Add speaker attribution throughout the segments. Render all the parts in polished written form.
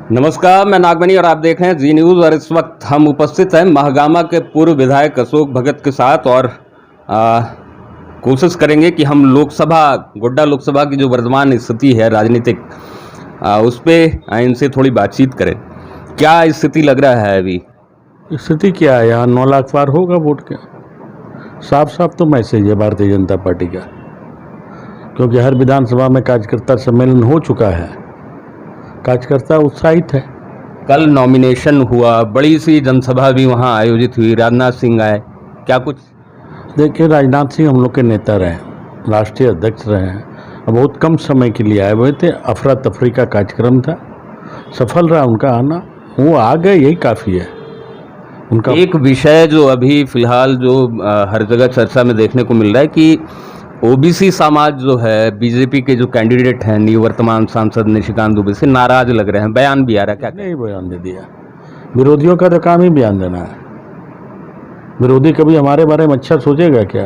Speaker 1: नमस्कार, मैं नागमणि और आप देख रहे हैं जी न्यूज़। और इस वक्त हम उपस्थित हैं महागामा के पूर्व विधायक अशोक भगत के साथ और आ, कोशिश करेंगे कि हम गोड्डा लोकसभा की जो वर्तमान स्थिति है राजनीतिक, उस पे इनसे थोड़ी बातचीत करें। क्या स्थिति लग रहा है अभी?
Speaker 2: स्थिति क्या है? यहाँ 9 लाख पार होगा वोट के। साफ साफ तो मैसेज है भारतीय जनता पार्टी का, क्योंकि हर विधानसभा में कार्यकर्ता सम्मेलन हो चुका है। कार्यकर्ता उत्साहित है।
Speaker 1: कल नॉमिनेशन हुआ, बड़ी सी जनसभा भी वहाँ आयोजित हुई, राजनाथ सिंह आए, क्या कुछ?
Speaker 2: देखिए, राजनाथ सिंह हम लोग के नेता रहे, राष्ट्रीय अध्यक्ष रहे हैं, बहुत कम समय के लिए आए हुए थे। अफरा तफरी का कार्यक्रम था, सफल रहा उनका आना, वो आ गए, यही काफ़ी है उनका।
Speaker 1: एक विषय जो अभी फिलहाल जो हर जगह चर्चा में देखने को मिल रहा है कि ओबीसी समाज जो है, बीजेपी के जो कैंडिडेट हैं निवर्तमान सांसद निशिकांत दुबे से नाराज लग रहे हैं, बयान भी आ रहा है। क्या
Speaker 2: नहीं बयान दे दिया? विरोधियों का तो काम ही बयान देना है। विरोधी कभी हमारे बारे में अच्छा सोचेगा क्या?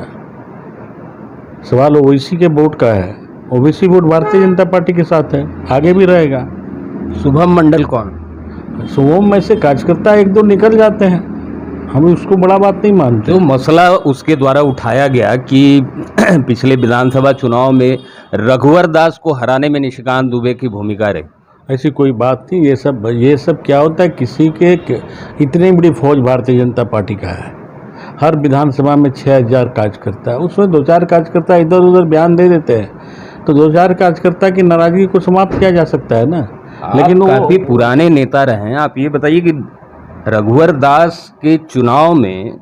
Speaker 2: सवाल ओबीसी के वोट का है। OBC vote Bharatiya Janata party के साथ है, आगे भी रहेगा।
Speaker 1: शुभम मंडल कौन?
Speaker 2: शुभम में से कार्यकर्ता एक दो निकल जाते हैं, हम उसको बड़ा बात नहीं मानते।
Speaker 1: जो मसला उसके द्वारा उठाया गया कि पिछले विधानसभा चुनाव में रघुवर दास को हराने में निशिकांत दुबे की भूमिका रही,
Speaker 2: ऐसी कोई बात नहीं। ये सब क्या होता है, किसी के इतनी बड़ी फौज भारतीय जनता पार्टी का है। हर विधानसभा में 6000 कार्यकर्ता है, उसमें 2-4 कार्यकर्ता इधर उधर बयान दे देते हैं, तो 2-4 कार्यकर्ता की नाराजगी को समाप्त किया जा सकता है ना।
Speaker 1: लेकिन वो काफी पुराने नेता रहे हैं। आप ये बताइए कि रघुवर दास के चुनाव में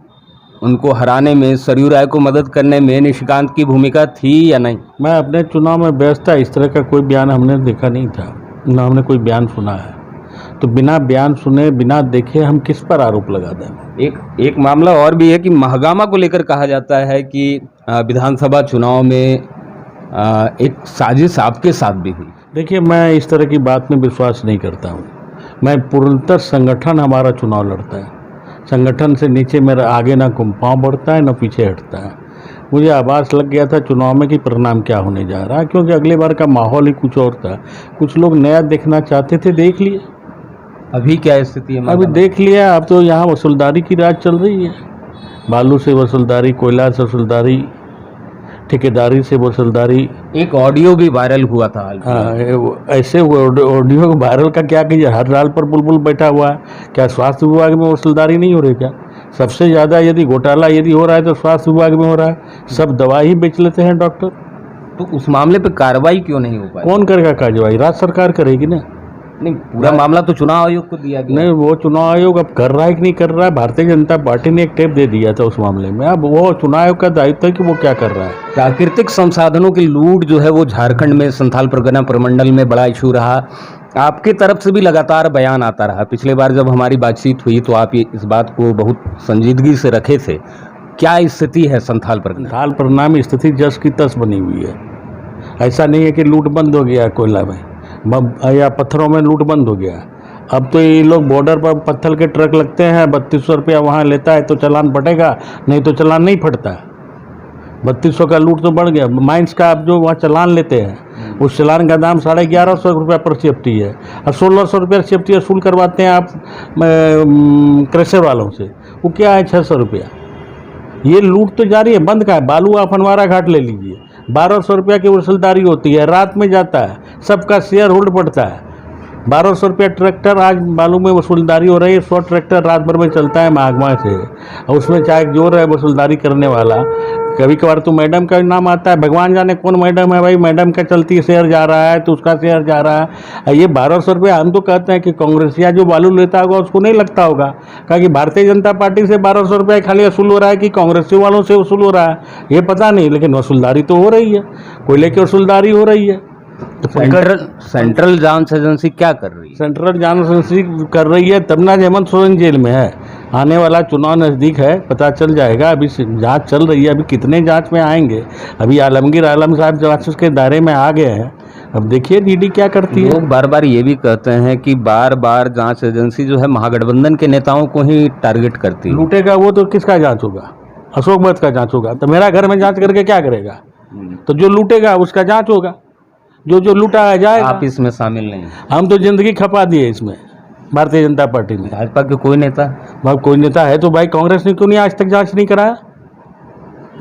Speaker 1: उनको हराने में, सरयू राय को मदद करने में निशिकांत की भूमिका थी या नहीं?
Speaker 2: मैं अपने चुनाव में व्यस्त था, इस तरह का कोई बयान हमने देखा नहीं था, ना हमने कोई बयान सुना है। तो बिना बयान सुने, बिना देखे हम किस पर आरोप लगा दें?
Speaker 1: एक मामला और भी है कि महागामा को लेकर कहा जाता है कि विधानसभा चुनाव में एक साजिश आपके साथ भी हुई।
Speaker 2: देखिए, मैं इस तरह की बात में विश्वास नहीं करता हूँ। मैं पूर्णतः संगठन हमारा चुनाव लड़ता है, संगठन से नीचे मेरा आगे ना पाँव बढ़ता है ना पीछे हटता है। मुझे आभास लग गया था चुनाव में कि परिणाम क्या होने जा रहा है, क्योंकि अगले बार का माहौल ही कुछ और था। कुछ लोग नया देखना चाहते थे, देख लिए।
Speaker 1: अभी क्या स्थिति है?
Speaker 2: अभी देख लिया। अब तो यहाँ वसूलदारी की राज चल रही है। बालू से वसूलदारी, कोयला से वसूलदारी, ठेकेदारी से वसूलदारी।
Speaker 1: एक ऑडियो भी वायरल हुआ था।
Speaker 2: हाँ, ऐसे ऑडियो वायरल का क्या कीजिए, हर डाल पर बुलबुल बैठा हुआ है। क्या स्वास्थ्य विभाग में वसूलदारी नहीं हो रही क्या? सबसे ज़्यादा यदि घोटाला हो रहा है तो स्वास्थ्य विभाग में हो रहा है। सब दवा ही बेच लेते हैं डॉक्टर।
Speaker 1: तो उस मामले पे कार्रवाई क्यों नहीं हो पाई?
Speaker 2: कौन करेगा कार्रवाई? राज्य सरकार करेगी ना।
Speaker 1: नहीं, पूरा मामला तो चुनाव आयोग को दिया गया।
Speaker 2: नहीं, वो चुनाव आयोग अब कर रहा है कि नहीं कर रहा है। भारतीय जनता पार्टी ने एक टेप दे दिया था उस मामले में। अब वो चुनाव आयोग का दायित्व है कि वो क्या कर रहा है।
Speaker 1: प्राकृतिक संसाधनों की लूट जो है वो झारखंड में संथाल परगना प्रमंडल में बड़ा इशू रहा। आपकी तरफ से भी लगातार बयान आता रहा। पिछले बार जब हमारी बातचीत हुई तो आप इस बात को बहुत संजीदगी से रखे थे। क्या स्थिति है संथाल
Speaker 2: परगना में? स्थिति जस की तस बनी हुई है। ऐसा नहीं है कि लूट बंद हो गया कोयला में या पत्थरों में लूट बंद हो गया। अब तो ये लोग बॉर्डर पर पत्थर के ट्रक लगते हैं, 3200 रुपया वहाँ लेता है तो चालान फटेगा, नहीं तो चालान नहीं फटता। 3200 का लूट तो बढ़ गया। माइंस का आप जो वहाँ चालान लेते हैं, उस चालान का दाम 1150 रुपया पर सेफ्टी है, और 1600 रुपया सेफ्टी वसूल करवाते हैं आप क्रशर वालों से। वो क्या है, 600 रुपया। ये लूट तो जारी है, बंद का है। बालू आप अनवारा घाट ले लीजिए, 1200 रुपया की वसूलदारी होती है, रात में जाता है, सबका शेयर होल्ड पड़ता है। 1200 रुपया ट्रैक्टर आज बालू में वसूलदारी हो रही है। 100 ट्रैक्टर रात भर में चलता है महागमा से, और उसमें चाहे जोर है वसूलदारी करने वाला। कभी कभार तो मैडम का नाम आता है, भगवान जाने कौन मैडम है भाई, मैडम का चलती शेयर जा रहा है तो उसका शेयर जा रहा है। ये 1200 रुपया हम तो कहते हैं कि कांग्रेसिया जो बालू लेता होगा उसको नहीं लगता होगा, क्योंकि भारतीय जनता पार्टी से 1200 रुपया खाली वसूल हो रहा है कि कांग्रेसी वालों से वसूल हो रहा है ये पता नहीं, लेकिन वसूलदारी तो हो रही है, कोयले की वसूलदारी हो रही है।
Speaker 1: सेंट्रल जांच एजेंसी क्या कर रही है?
Speaker 2: सेंट्रल जांच एजेंसी कर रही है, तब ना हेमंत सोरेन जेल में है। आने वाला चुनाव नज़दीक है, पता चल जाएगा। अभी जांच चल रही है, अभी कितने जांच में आएंगे। अभी आलमगीर आलम साहब जांच के दायरे में आ गए हैं, अब देखिए ईडी क्या करती है।
Speaker 1: लोग बार बार ये भी कहते हैं कि बार बार जांच एजेंसी जो है महागठबंधन के नेताओं को ही टारगेट करती है।
Speaker 2: लूटेगा वो तो किसका जांच होगा? अशोक भगत का जांच होगा। तो मेरा घर में जांच करके क्या करेगा? तो जो लूटेगा उसका जांच होगा, जो लूटा जाए।
Speaker 1: आप इसमें शामिल नहीं?
Speaker 2: हम तो जिंदगी खपा दिए इसमें। भारतीय जनता पार्टी में।
Speaker 1: भाजपा के कोई नेता?
Speaker 2: भाई कोई नेता है तो भाई कांग्रेस ने क्यों नहीं आज तक जांच नहीं कराया?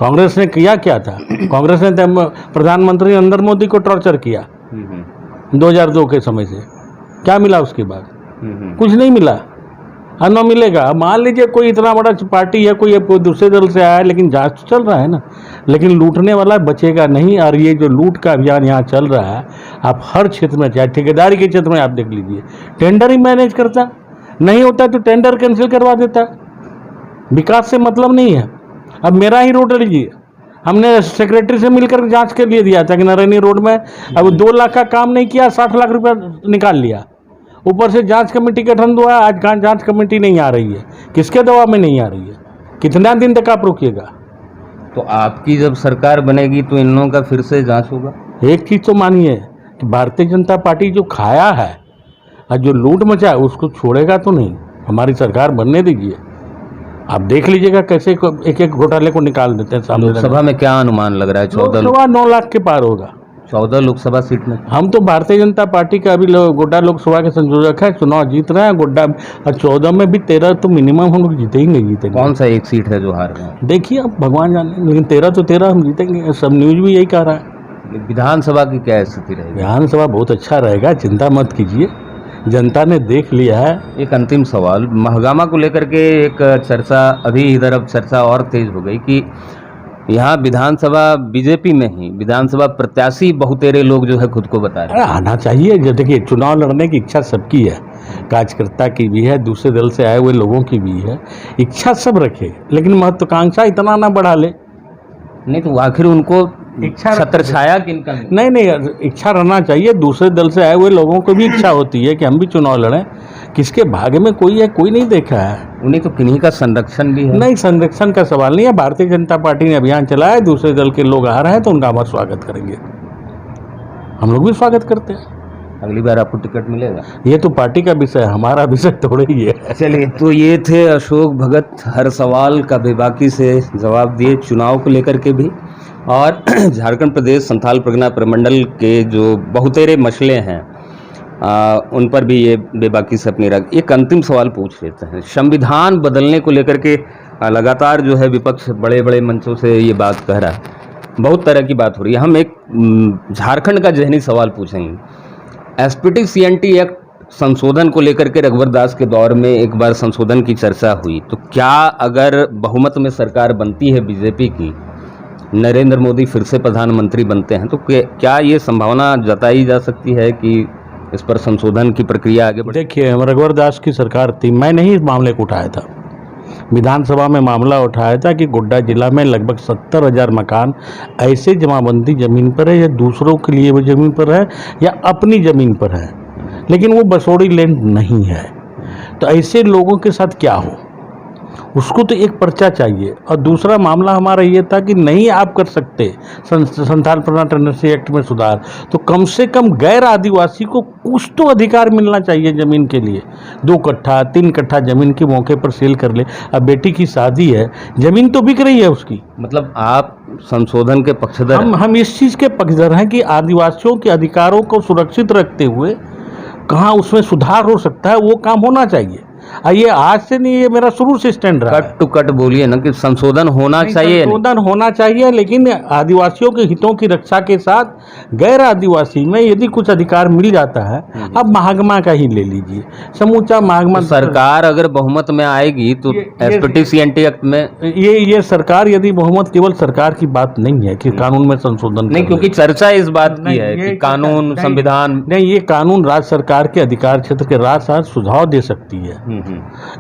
Speaker 2: कांग्रेस ने किया क्या था? कांग्रेस ने तो प्रधानमंत्री नरेंद्र मोदी को टॉर्चर किया 2002 के समय से। क्या मिला उसके बाद? कुछ नहीं मिला। न मिलेगा। मान लीजिए कोई इतना बड़ा पार्टी है, कोई दूसरे दल से आया है, लेकिन जांच तो चल रहा है ना। लेकिन लूटने वाला बचेगा नहीं। और ये जो लूट का अभियान यहाँ चल रहा है, आप हर क्षेत्र में, चाहे ठेकेदारी के क्षेत्र में आप देख लीजिए, टेंडर ही मैनेज करता नहीं होता तो टेंडर कैंसिल करवा देता। विकास से मतलब नहीं है। अब मेरा ही रोड लीजिए, हमने सेक्रेटरी से मिलकर जांच के लिए दिया था कि नारायणी रोड में अब 2 लाख का काम नहीं किया, 60 लाख रुपया निकाल लिया। ऊपर से जांच कमेटी गठन हुआ, आज जांच कमेटी नहीं आ रही है। किसके दबाव में नहीं आ रही है? कितना दिन तक आप रोकिएगा?
Speaker 1: तो आपकी जब सरकार बनेगी तो इन लोगों का फिर से जांच होगा?
Speaker 2: एक चीज़ तो मानिए कि भारतीय जनता पार्टी जो खाया है और जो लूट मचा है उसको छोड़ेगा तो नहीं। हमारी सरकार बनने दीजिए, आप देख लीजिएगा कैसे एक एक घोटाले को निकाल देते हैं सामने।
Speaker 1: लोकसभा में क्या अनुमान लग रहा है?
Speaker 2: 9 लाख के पार होगा।
Speaker 1: 14 लोकसभा सीट में
Speaker 2: हम तो भारतीय जनता पार्टी का अभी गोड्डा लोकसभा के संयोजक है, चुनाव जीत रहे हैं। गोड्डा 14 में भी 13 तो मिनिमम हम लोग जीतेंगे।
Speaker 1: कौन सा एक सीट है जो हार रहे हैं?
Speaker 2: देखिए अब भगवान जाने, लेकिन 13 तो 13 हम जीतेंगे। सब न्यूज भी यही कह रहा है।
Speaker 1: विधानसभा की क्या स्थिति रहेगी?
Speaker 2: विधानसभा बहुत अच्छा रहेगा, चिंता मत कीजिए, जनता ने देख लिया है।
Speaker 1: एक अंतिम सवाल, महगामा को लेकर के एक चर्चा अभी इधर अब चर्चा और तेज हो गई कि यहाँ विधानसभा बीजेपी में ही विधानसभा प्रत्याशी बहुतेरे लोग जो है खुद को बता रहे हैं।
Speaker 2: आना चाहिए। जो देखिए चुनाव लड़ने की इच्छा सबकी है, कार्यकर्ता की भी है, दूसरे दल से आए हुए लोगों की भी है। इच्छा सब रखे, लेकिन महत्वाकांक्षा इतना ना बढ़ा ले।
Speaker 1: नहीं तो आखिर उनको
Speaker 2: इच्छा
Speaker 1: छत्र छाया किनका?
Speaker 2: नहीं, इच्छा रहना चाहिए। दूसरे दल से आए हुए लोगों को भी इच्छा होती है कि हम भी चुनाव लड़ें। किसके भाग्य में कोई है, कोई नहीं देखा है।
Speaker 1: उन्हीं तो किन्हीं का संरक्षण भी है।
Speaker 2: नहीं, संरक्षण का सवाल नहीं है। भारतीय जनता पार्टी ने अभियान चलाया है, दूसरे दल के लोग आ रहे हैं तो उनका हम स्वागत करेंगे। हम लोग भी स्वागत करते हैं।
Speaker 1: अगली बार आपको टिकट मिलेगा?
Speaker 2: ये तो पार्टी का विषय है, हमारा विषय थोड़े ही है।
Speaker 1: चलिए, तो ये थे अशोक भगत, हर सवाल का बेबाकी से जवाब दिए, चुनाव को लेकर के भी, और झारखंड प्रदेश संथाल परगना प्रमंडल के जो बहुतेरे मसले हैं उन पर भी ये बेबाकी से अपनी एक अंतिम सवाल पूछ लेते हैं। संविधान बदलने को लेकर के लगातार जो है विपक्ष बड़े बड़े मंचों से ये बात कह रहा है, बहुत तरह की बात हो रही है। हम एक झारखंड का जहनी सवाल पूछेंगे। एसपीटी सीएनटी एक्ट संशोधन को लेकर के रघुवर दास के दौर में एक बार संशोधन की चर्चा हुई, तो क्या अगर बहुमत में सरकार बनती है बीजेपी की, नरेंद्र मोदी फिर से प्रधानमंत्री बनते हैं, तो क्या ये संभावना जताई जा सकती है कि इस पर संशोधन की प्रक्रिया आगे बढ़े?
Speaker 2: देखिए, रघुवर दास की सरकार थी, मैंने ही इस मामले को उठाया था। विधानसभा में मामला उठाया था कि गोड्डा जिला में लगभग 70,000 मकान ऐसे जमाबंदी ज़मीन पर है, या दूसरों के लिए वो ज़मीन पर है या अपनी ज़मीन पर है, लेकिन वो बसोड़ी लैंड नहीं है। तो ऐसे लोगों के साथ क्या हो, उसको तो एक पर्चा चाहिए। और दूसरा मामला हमारा ये था कि नहीं आप कर सकते संथाल परगना टेनेंसी एक्ट में सुधार, तो कम से कम गैर आदिवासी को कुछ तो अधिकार मिलना चाहिए ज़मीन के लिए। 2 कट्ठा 3 कट्ठा ज़मीन के मौके पर सेल कर ले। अब बेटी की शादी है, ज़मीन तो बिक रही है उसकी।
Speaker 1: मतलब आप संशोधन के पक्षधर?
Speaker 2: हम इस चीज़ के पक्षधर हैं कि आदिवासियों के अधिकारों को सुरक्षित रखते हुए कहाँ उसमें सुधार हो सकता है, वो काम होना चाहिए। ये आज से नहीं, ये मेरा शुरू से स्टैंड रहा है।
Speaker 1: कट टू कट बोलिए ना कि संशोधन होना चाहिए।
Speaker 2: संशोधन होना चाहिए, लेकिन आदिवासियों के हितों की रक्षा के साथ गैर आदिवासी में यदि कुछ अधिकार मिल जाता है, अब महागमा का ही ले लीजिए, समूचा महागमा।
Speaker 1: तो सरकार अगर बहुमत में आएगी तो एसपीटी सीएनटी एक्ट में
Speaker 2: ये सरकार, यदि बहुमत केवल सरकार की बात नहीं है कि कानून में संशोधन
Speaker 1: नहीं, क्योंकि चर्चा इस बात की है कि कानून संविधान
Speaker 2: नहीं, ये कानून राज्य सरकार के अधिकार क्षेत्र के राज सुझाव दे सकती है।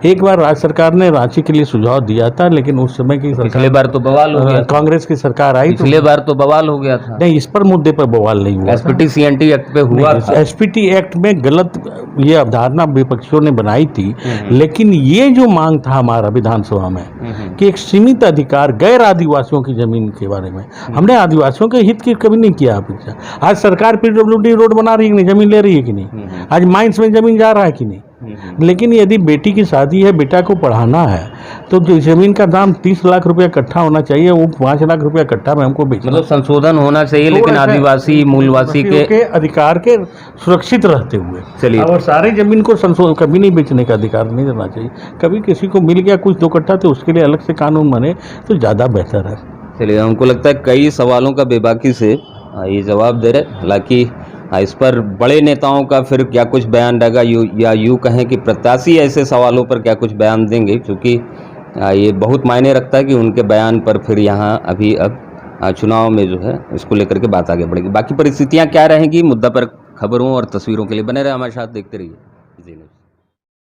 Speaker 2: एक बार राज्य सरकार ने रांची के लिए सुझाव दिया था, लेकिन उस समय की
Speaker 1: पिछले बार तो बवाल हो गया,
Speaker 2: कांग्रेस की सरकार आई,
Speaker 1: पिछले बार तो बवाल हो गया था।
Speaker 2: नहीं, इस पर मुद्दे पर बवाल नहीं हुआ।
Speaker 1: एसपीटी सीएनटी एक्ट पे हुआ था।
Speaker 2: एसपीटी एक्ट में गलत ये अवधारणा विपक्षियों ने बनाई थी, लेकिन ये जो मांग था हमारा विधानसभा में कि एक सीमित अधिकार गैर आदिवासियों की जमीन के बारे में, हमने आदिवासियों के हित की कभी नहीं किया अपेक्षा। आज सरकार पीडब्ल्यूडी रोड बना रही है कि नहीं, जमीन ले रही है कि नहीं, आज माइंस में जमीन जा रहा है कि नहीं, लेकिन यदि बेटी की शादी है, बेटा को पढ़ाना है, तो जो ज़मीन का दाम 30 लाख रुपया इकट्ठा होना चाहिए, वो 5 लाख रुपया इकट्ठा में हमको बेचना।
Speaker 1: मतलब संशोधन होना चाहिए, लेकिन
Speaker 2: थोड़ा सा
Speaker 1: आदिवासी मूलवासी के
Speaker 2: अधिकार के सुरक्षित रहते हुए।
Speaker 1: चलिए।
Speaker 2: और सारी जमीन को कभी नहीं बेचने का अधिकार नहीं देना चाहिए। कभी किसी को मिल गया कुछ 2 कट्ठा, तो उसके लिए अलग से कानून बने तो ज़्यादा बेहतर है।
Speaker 1: चलिए, हमको लगता है कई सवालों का बेबाकी से ये जवाब दे रहे। हालांकि इस पर बड़े नेताओं का फिर क्या कुछ बयान रहेगा, या यूँ कहें कि प्रत्याशी ऐसे सवालों पर क्या कुछ बयान देंगे, क्योंकि ये बहुत मायने रखता है कि उनके बयान पर फिर यहाँ अभी अब चुनाव में जो है इसको लेकर के बात आगे बढ़ेगी। बाकी परिस्थितियाँ क्या रहेंगी, मुद्दा पर खबरों और तस्वीरों के लिए बने रहे हमारे साथ, देखते रहिए जी न्यूज़।